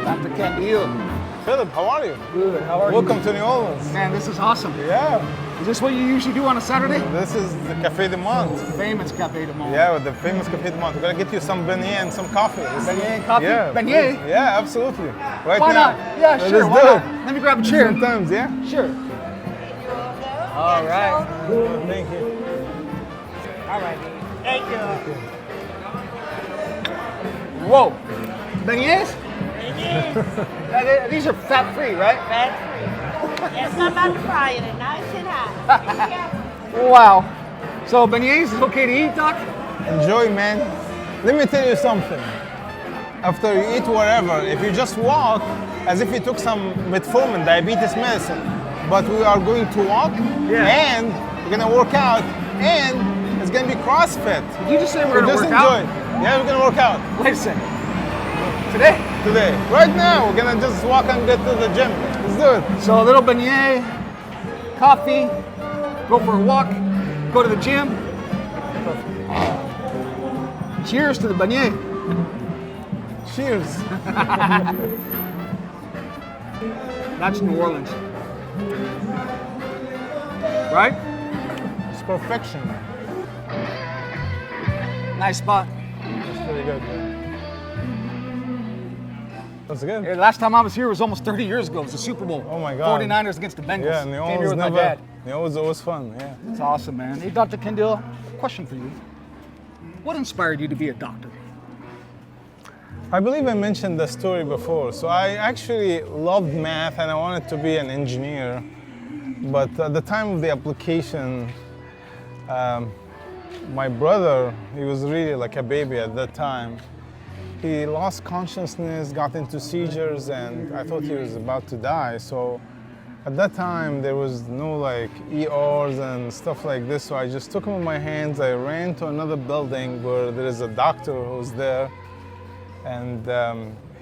Dr. Kandil. Philip, how are you? Good, how are Welcome to New Orleans. Man, this is awesome. Yeah. Is this what you usually do on a Saturday? This is the Café du Monde. Famous Café du Monde. Yeah, with the famous Café du Monde. We're gonna get you some beignet and some coffee. Beignet and coffee? Yeah. Beignet? Yeah, absolutely. Right Why now. not? Yeah, sure, Let's why do not? it. Let me grab a chair. Sometimes, yeah? Sure. All right. Thank you. All right. Thank you. Whoa. Beignets? Beignets. These are fat-free, right? Fat free. Yes, I'm about to fry it and nice and hot. Wow. So beignets is okay to eat, Doc? Enjoy, man. Let me tell you something. After you eat whatever, if you just walk as if you took some metformin, diabetes medicine, but we are going to walk and we're gonna work out and it's gonna be CrossFit. Did you just say we're gonna just work enjoy. out? Yeah, we're gonna work out. Wait a second. Today? Today. Right now, we're gonna just walk and get to the gym. Let's do it. So a little beignet, coffee, go for a walk, go to the gym. Cheers to the beignet. Cheers. That's New Orleans. Right? It's perfection. Nice spot. That's pretty good. That's good. Yeah, last time I was here was almost 30 years ago. It was the Super Bowl. Oh my God. 49ers against the Bengals. Yeah, New Came Orleans here with my never. dad. New Orleans always fun. Yeah. It's awesome, man. Hey, Dr. Kandil, question for you. What inspired you to be a doctor? I believe I mentioned the story before. So I actually loved math and I wanted to be an engineer. But at the time of the application, my brother, he was really like a baby at that time. He lost consciousness, got into seizures, and I thought he was about to die. So at that time, there was no like ERs and stuff like this. So I just took him in my hands. I ran to another building where there is a doctor who's there. And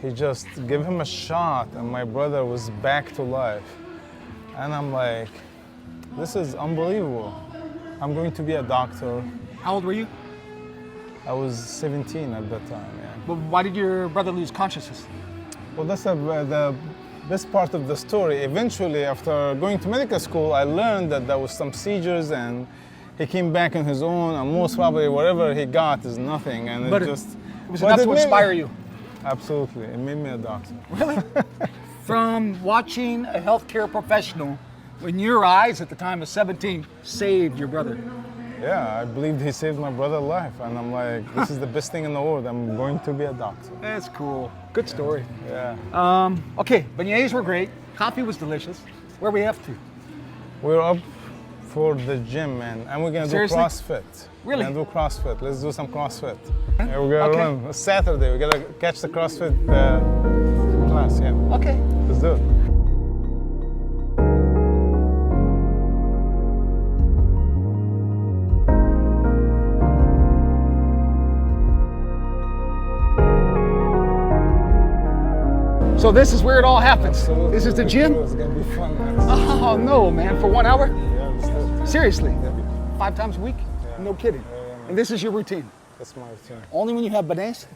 he just gave him a shot and my brother was back to life. And I'm like, this is unbelievable. I'm going to be a doctor. How old were you? I was 17 at that time, yeah. Well, why did your brother lose consciousness? Well, that's the best part of the story. Eventually, after going to medical school, I learned that there was some seizures and he came back on his own, and most probably whatever he got is nothing. And But it just... It was enough to inspire you. Absolutely, it made me a doctor. Really? From watching a healthcare professional, when your eyes at the time of 17 saved your brother. Yeah, I believed he saved my brother's life, and I'm like, this is the best thing in the world. I'm going to be a doctor. That's cool. Good story. Yeah. Okay, beignets were great. Coffee was delicious. Where are we off to? We're up for the gym, man, and we're gonna Seriously? do CrossFit. Really? We're gonna do CrossFit. Let's do some CrossFit. Yeah, we're gonna Okay. run. It's Saturday. We gotta catch the CrossFit class. Yeah. Okay. Let's do it. So this is where it all happens. Absolutely. This is the gym? It's gonna be fun, man. Oh no, man, for 1 hour? Yeah, let's do it. Seriously? Yeah. 5 times a week? Yeah. No kidding. Yeah. And this is your routine? That's my routine. Only when you have beignets?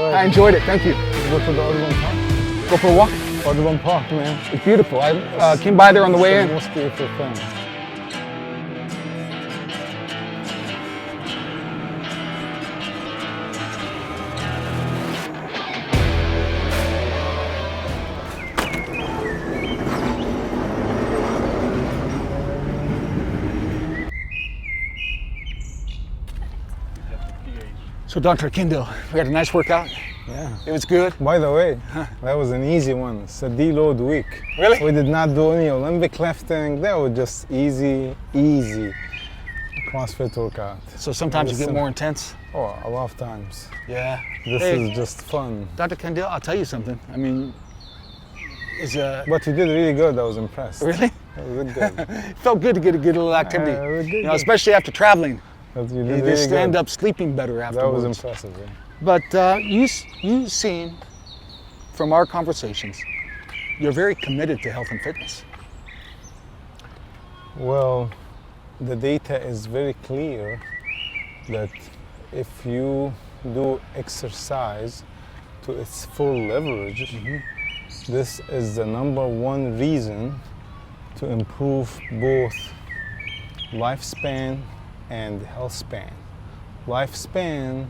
I enjoyed it, thank you. Let's go to the Audubon Park. Go for a walk? Audubon Park, man. It's beautiful. I came by there on the way It's the in. most beautiful thing. So Dr. Kandil, we had a nice workout. Yeah. It was good. By the way, that was an easy one. It's a deload week. Really? We did not do any Olympic lifting. That was just easy CrossFit workout. So sometimes you get more intense. Oh, a lot of times. Yeah. This is just fun. Dr. Kandil, I'll tell you something. I mean, But you did really good. I was impressed. Really? You did good. It felt good to get a good little activity. Good, You know, especially after traveling. But you You did just really end good. up sleeping better That afterwards. was impressive. Yeah. But you seen from our conversations, you're very committed to health and fitness. Well, the data is very clear that if you do exercise to its full leverage, this is the #1 reason to improve both lifespan and health span. Lifespan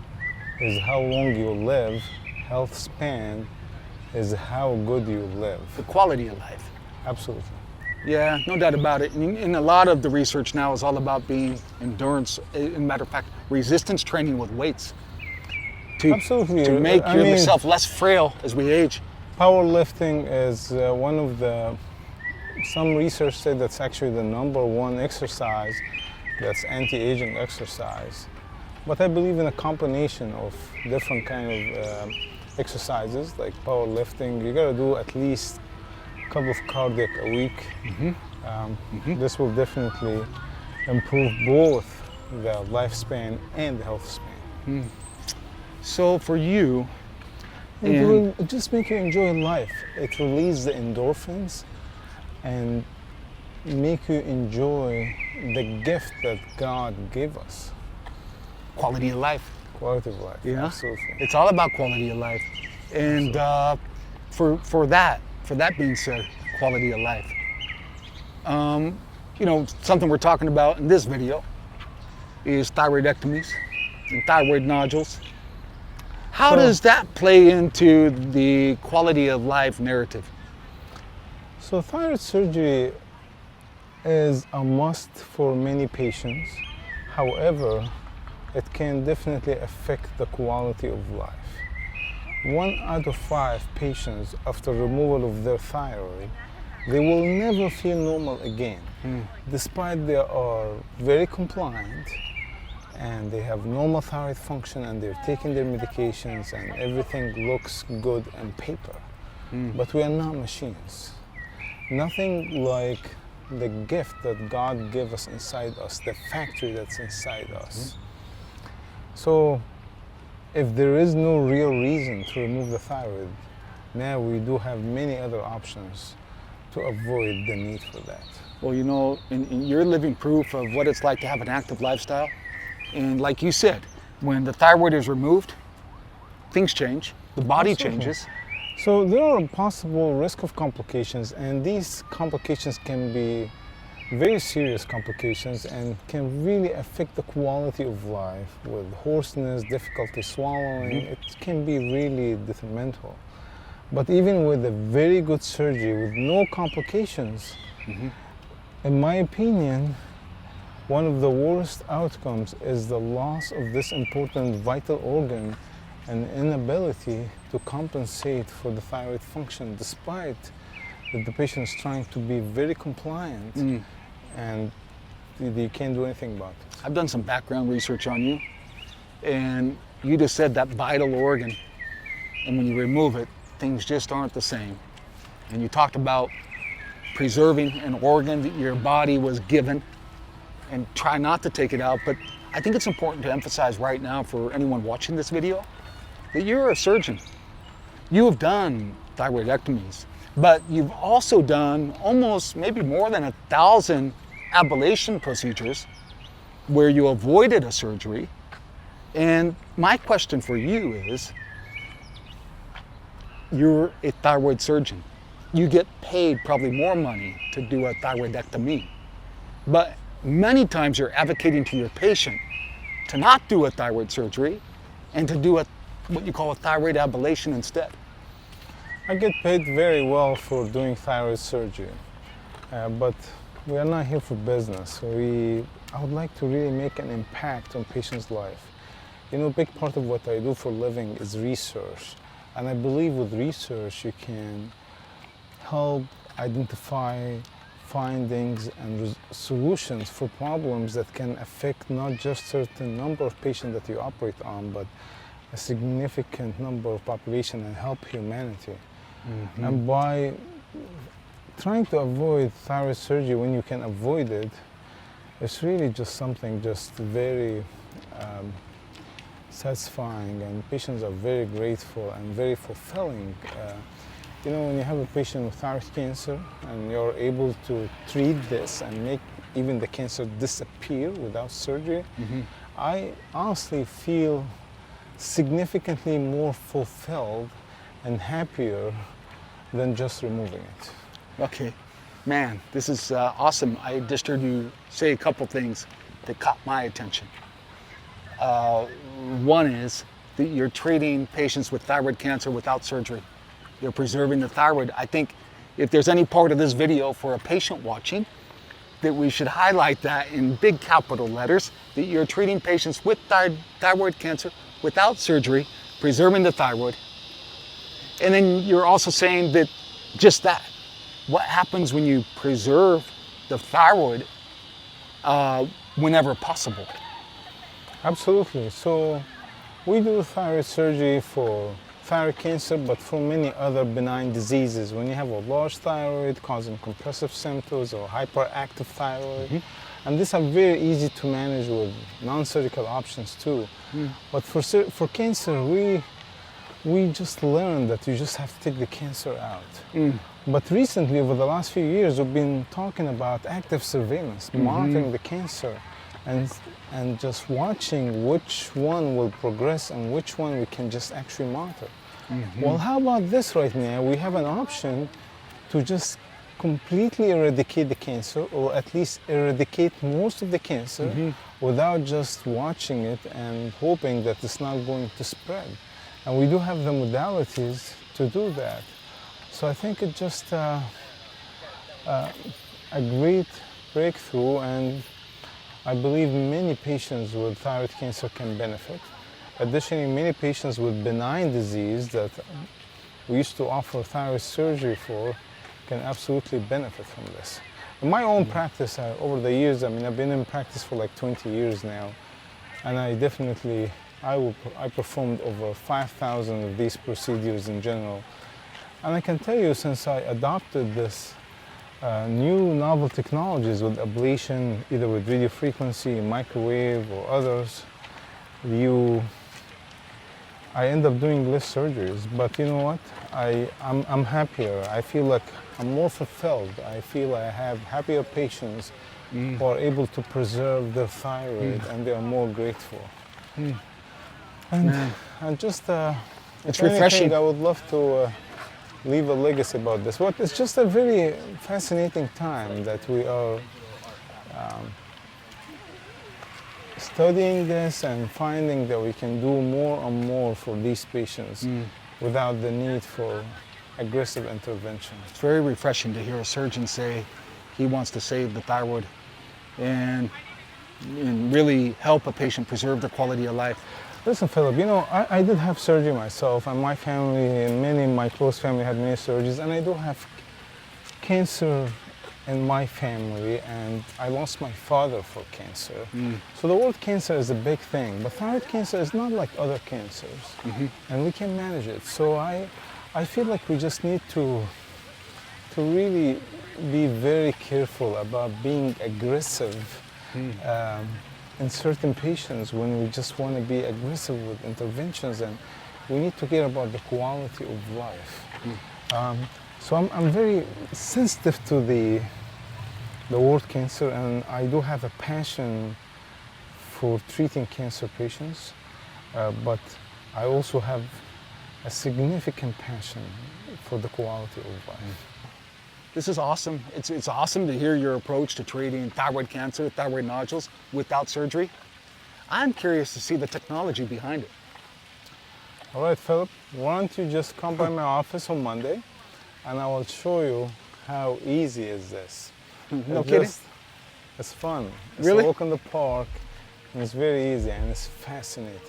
is how long you live, health span is how good you live. The quality of life. Absolutely. Yeah, no doubt about it. And a lot of the research now is all about being endurance, as a matter of fact, resistance training with weights Absolutely. to make I mean, yourself less frail as we age. powerlifting is one of some research said that's actually the #1 exercise that's anti-aging exercise. But I believe in a combination of different kind of exercises like powerlifting. You gotta do at least a couple of cardiac a week. This will definitely improve both the lifespan and the health span. So for you, It will just make you enjoy life. It releases the endorphins and make you enjoy the gift that God gave us. quality of life. Quality of life. Yeah. Absolutely. It's all about quality of life. And for that being said, quality of life. You know, something we're talking about in this video is thyroidectomies and thyroid nodules. How does that play into the quality of life narrative? So thyroid surgery is a must for many patients. However, it can definitely affect the quality of life. 1 out of 5 patients after removal of their thyroid, they will never feel normal again, despite they are very compliant and they have normal thyroid function and they're taking their medications and everything looks good on paper. But we are not machines. Nothing like the gift that God gave us inside us, the factory that's inside us. So if there is no real reason to remove the thyroid, now we do have many other options to avoid the need for that. Well, you know, and you're living proof of what it's like to have an active lifestyle. And like you said, when the thyroid is removed, things change, the body Absolutely. changes. So there are possible risk of complications, and these complications can be very serious complications and can really affect the quality of life with hoarseness, difficulty swallowing. It can be really detrimental. But even with a very good surgery with no complications, in my opinion, one of the worst outcomes is the loss of this important vital organ and inability to compensate for the thyroid function, despite that the patient is trying to be very compliant and you can't do anything about it. I've done some background research on you, and you just said that vital organ, and when you remove it, things just aren't the same. And you talked about preserving an organ that your body was given and try not to take it out, but I think it's important to emphasize right now for anyone watching this video that you're a surgeon. You have done thyroidectomies, but you've also done almost maybe more than 1,000 ablation procedures where you avoided a surgery. And my question for you is, you're a thyroid surgeon. You get paid probably more money to do a thyroidectomy, but many times you're advocating to your patient to not do a thyroid surgery and to do what you call a thyroid ablation instead. I get paid very well for doing thyroid surgery, but we are not here for business. I would like to really make an impact on patients' life. You know, a big part of what I do for a living is research. And I believe with research you can help identify findings and solutions for problems that can affect not just certain number of patients that you operate on, but a significant number of population and help humanity. Mm-hmm. And by trying to avoid thyroid surgery when you can avoid it, it's really just something just very satisfying, and patients are very grateful and very fulfilling. You know, when you have a patient with thyroid cancer and you're able to treat this and make even the cancer disappear without surgery, mm-hmm. I honestly feel significantly more fulfilled and happier than just removing it. Okay, man, this is awesome. I just heard you say a couple things that caught my attention. One is that you're treating patients with thyroid cancer without surgery. You're preserving the thyroid. I think if there's any part of this video for a patient watching, that we should highlight that in big capital letters, that you're treating patients with thyroid cancer without surgery, preserving the thyroid. And then you're also saying that just that, what happens when you preserve the thyroid whenever possible? Absolutely. So we do thyroid surgery for thyroid cancer, but for many other benign diseases. When you have a large thyroid causing compressive symptoms or hyperactive thyroid, mm-hmm. and these are very easy to manage with non-surgical options too. Mm. But for cancer, we just learned that you just have to take the cancer out. Mm. But recently, over the last few years, we've been talking about active surveillance, mm-hmm. monitoring the cancer, and just watching which one will progress and which one we can just actually monitor. Mm-hmm. Well, how about this right now? We have an option to just completely eradicate the cancer, or at least eradicate most of the cancer, mm-hmm. without just watching it and hoping that it's not going to spread. And we do have the modalities to do that. So I think it's just a great breakthrough, and I believe many patients with thyroid cancer can benefit. Additionally, many patients with benign disease that we used to offer thyroid surgery for can absolutely benefit from this. In my own practice, over the years, I mean, I've been in practice for like 20 years now, and I performed over 5,000 of these procedures in general. And I can tell you, since I adopted this new novel technologies with ablation, either with radio frequency, microwave, or others, I end up doing less surgeries. But you know what? I'm happier. I feel like I'm more fulfilled. I feel I have happier patients who are able to preserve their thyroid, and they are more grateful. And just, it's refreshing. I would love to leave a legacy about this. It's just a very fascinating time that we are studying this and finding that we can do more and more for these patients without the need for aggressive intervention. It's very refreshing to hear a surgeon say he wants to save the thyroid and really help a patient preserve their quality of life. Listen, Philip, you know, I did have surgery myself, and my family and many in my close family had many surgeries, and I do have cancer in my family, and I lost my father for cancer. So the word cancer is a big thing, but thyroid cancer is not like other cancers, and we can manage it. So I feel like we just need to really be very careful about being aggressive in certain patients when we just want to be aggressive with interventions, and we need to care about the quality of life. So I'm very sensitive to the word cancer, and I do have a passion for treating cancer patients, but I also have a significant passion for the quality of life. This is awesome. It's awesome to hear your approach to treating thyroid cancer, thyroid nodules without surgery. I'm curious to see the technology behind it. All right, Philip, why don't you just come by my office on Monday, and I will show you how easy is this. No kidding? It's fun. It's Really? a walk in the park, and it's very easy, and it's fascinating.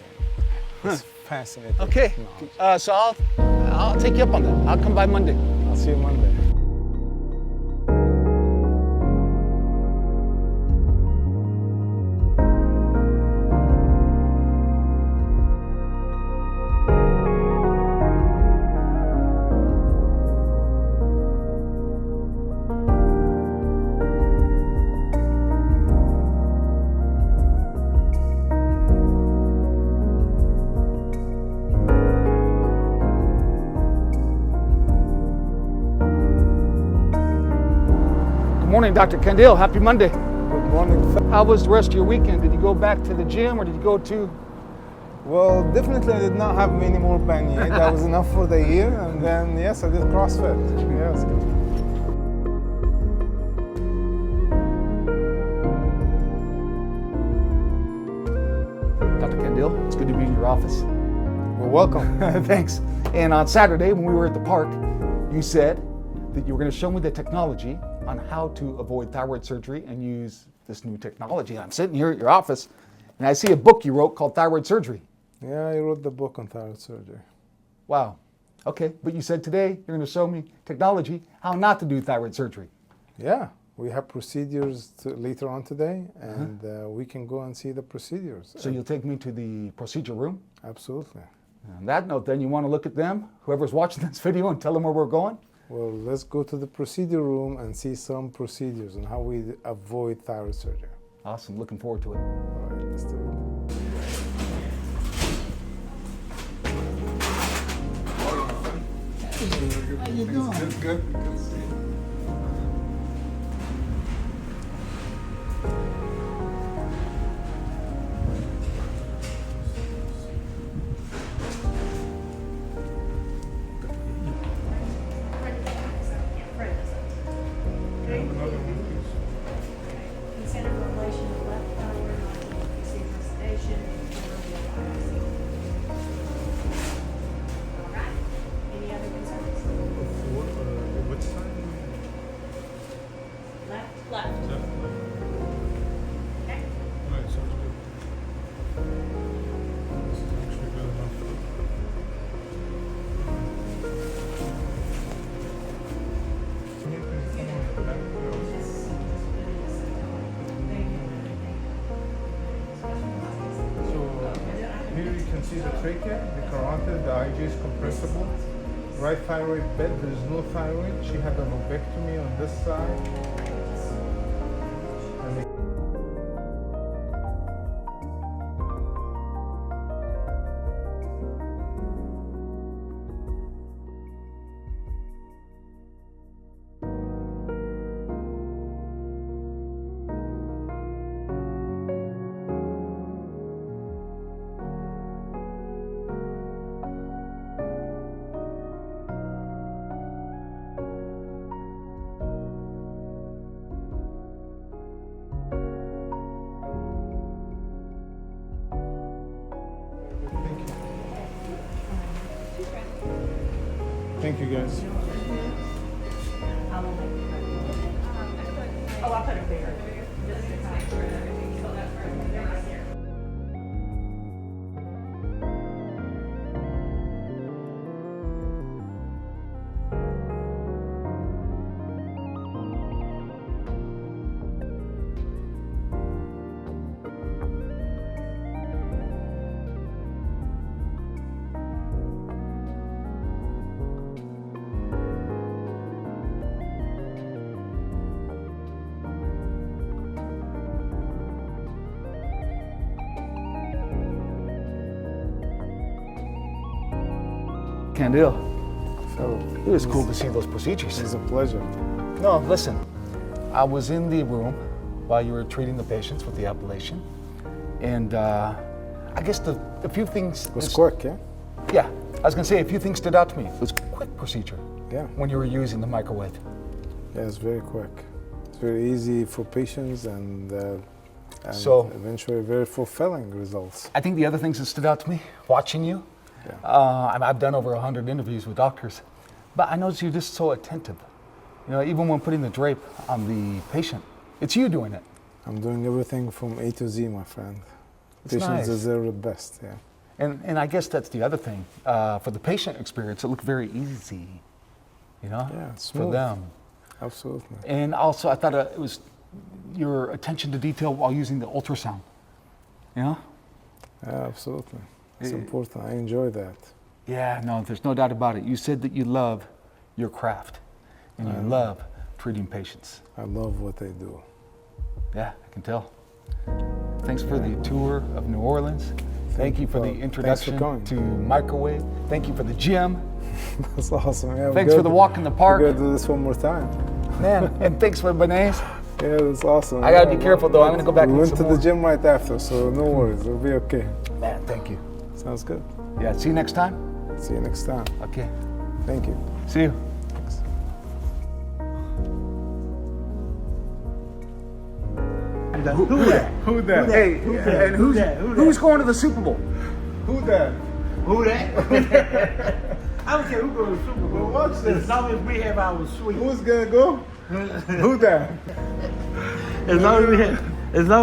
It's fascinating. Okay, knowledge. so I'll take you up on that. I'll come by Monday. I'll see you Monday. Good morning, Dr. Kandil. Happy Monday. Good morning. How was the rest of your weekend? Did you go back to the gym or did you go to? Well, definitely I did not have many more beignets. That was enough for the year. And then, yes, I did CrossFit. Yes. Dr. Kandil, it's good to be in your office. Well, welcome. Thanks. And on Saturday, when we were at the park, you said that you were going to show me the technology on how to avoid thyroid surgery and use this new technology. I'm sitting here at your office, and I see a book you wrote called Thyroid Surgery. Yeah, I wrote the book on thyroid surgery. Wow. Okay, but you said today you're going to show me technology how not to do thyroid surgery. Yeah, we have procedures later on today, and we can go and see the procedures. So you'll take me to the procedure room. Absolutely. On that note, then, you want to look at them, whoever's watching this video, and tell them where we're going? Well, let's go to the procedure room and see some procedures and how we avoid thyroid surgery. Awesome. Looking forward to it. All right, let's do it. How you doing? Good. Consider ablation of left thyroid, receiver sedation, all right. Any other concerns? What side? Left? Left. Okay. Right, sounds good. This is actually good enough. Can you please tell me the back of your- So here you can see the trachea, the carotid, the IG is compressible. Right thyroid bed, there is no thyroid. She had a lobectomy on this side. And it- Thank you guys. I will make it. Oh, I'll put it there. Kandil, So, it was cool to see those procedures. it's a pleasure. No, listen, I was in the room while you were treating the patients with the ablation, and I guess the few things... It was quick, yeah? Yeah, I was going to say a few things stood out to me. It was a quick procedure Yeah. when you were using the microwave. Yeah, it's very quick. It's very easy for patients and So- eventually very fulfilling results. I think the other things that stood out to me, watching you, Yeah. I've done over 100 interviews with doctors, but I noticed you're just so attentive. You know, even when putting the drape on the patient, it's you doing it. I'm doing everything from A to Z, my friend. It's Patients nice. deserve the best, yeah. And I guess that's the other thing. For the patient experience, it looked very easy, you know, Yeah, it's for smooth. them. Absolutely. And also, I thought it was your attention to detail while using the ultrasound, you know? Yeah, absolutely. It's Eh, important. I enjoy that. Yeah, no, there's no doubt about it. You said that you love your craft and you love treating patients. I love what I do. Yeah, I can tell. Thanks for the tour of New Orleans. Thank you for the Thanks for introduction coming. to microwave. Thank you for the gym. That's awesome. Yeah, Thanks for the walk in the park. We're gonna do this one more time. Man, and thanks for bananas. Yeah, that's awesome. I gotta Yeah, be careful though. I'm gonna go back We and went some to more. the gym right after, so no worries. It'll be okay. Man, thank you. Sounds good. Yeah, see you next time. See you next time. Okay, Thank you. see you. Who that? Who that? Hey, and who's going to the Super Bowl? Who that? Who that? I don't care who goes to Super Bowl. Well, watch this. As long as we have our suite. Who's gonna go? Who that? As long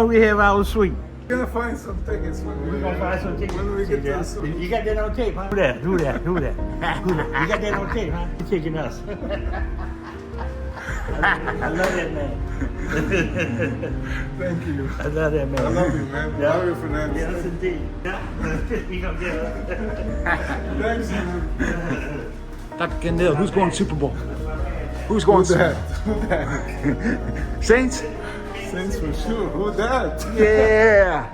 as we have our suite. We're gonna find some tickets when We're gonna find some tickets. When we get to the Super You got that on tape, huh? Who that? Who that? Who that? Who that? You got that on tape, huh? You're taking us. I love that man. Thank you. I love that man. I love you, man. Yeah. Love you for that. Yes, indeed. Yeah. We gonna get us. Thanks, man. Dr. Kandil, who's going to Super Bowl? Who's going Who to that? Who that? Saints? Saints for sure. Who that? Yeah.